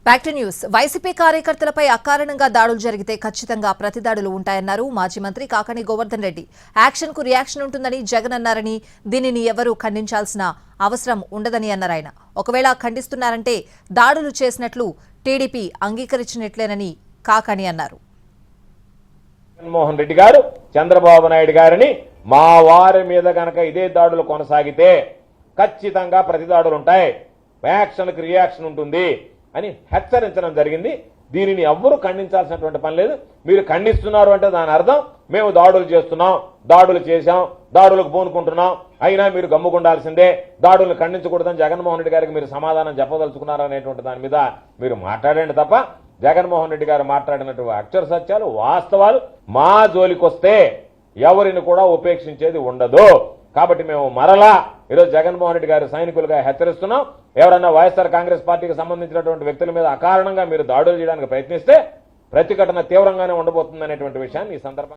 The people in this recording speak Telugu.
Back to news. వైసీపీ కార్యకర్తలపై అకారణంగా దాడులు జరిగితే ఖచ్చితంగా ప్రతిదాడులు ఉంటాయన్నారు మాజీ మంత్రి కాకాని గోవర్ధన్ రెడ్డి. యాక్షన్ కు రియాక్షన్ ఉంటుందని జగన్ అన్నారని, దీనిని ఎవరూ ఖండించాల్సిన అవసరం ఉండదని అన్నారు ఆయన. ఒకవేళ ఖండిస్తున్నారంటే దాడులు చేసినట్లు టీడీపీ అంగీకరించినట్లేనని కాకాని అన్నారు. జగన్మోహన్ రెడ్డి గారు చంద్రబాబు నాయుడు గారిని మా వారి మీద గనక ఇదే దాడులు కొనసాగితే ఖచ్చితంగా ప్రతిదాడులు ఉంటాయి, యాక్షన్కి రియాక్షన్ ఉంటుంది అని హెచ్చరించడం జరిగింది. దీనిని ఎవ్వరూ ఖండించాల్సినటువంటి పని లేదు. మీరు ఖండిస్తున్నారు అంటే దాని అర్థం మేము దాడులు చేస్తున్నాం, దాడులు చేశాం, దాడులకు పూనుకుంటున్నాం, అయినా మీరు గమ్ముకుండాల్సిందే, దాడులను ఖండించకూడదని జగన్మోహన్ రెడ్డి గారికి మీరు సమాధానం చెప్పదలుచుకున్నారనేటువంటి దాని మీద మీరు మాట్లాడండి తప్ప జగన్మోహన్ రెడ్డి గారు మాట్లాడినటువంటి అక్షర సత్యాలు వాస్తవాలు మా జోలికొస్తే ఎవరిని కూడా ఉపేక్షించేది ఉండదు. కాబట్టి మేము మరలా ఈరోజు జగన్మోహన్ రెడ్డి గారి సైనికులుగా హెచ్చరిస్తున్నాం. ఎవరన్నా వైఎస్ఆర్ కాంగ్రెస్ పార్టీకి సంబంధించినటువంటి వ్యక్తుల మీద అకారణంగా మీరు దాడులు చేయడానికి ప్రయత్నిస్తే ప్రతిఘటన తీవ్రంగానే ఉండబోతుందనేటువంటి విషయాన్ని ఈ సందర్భంగా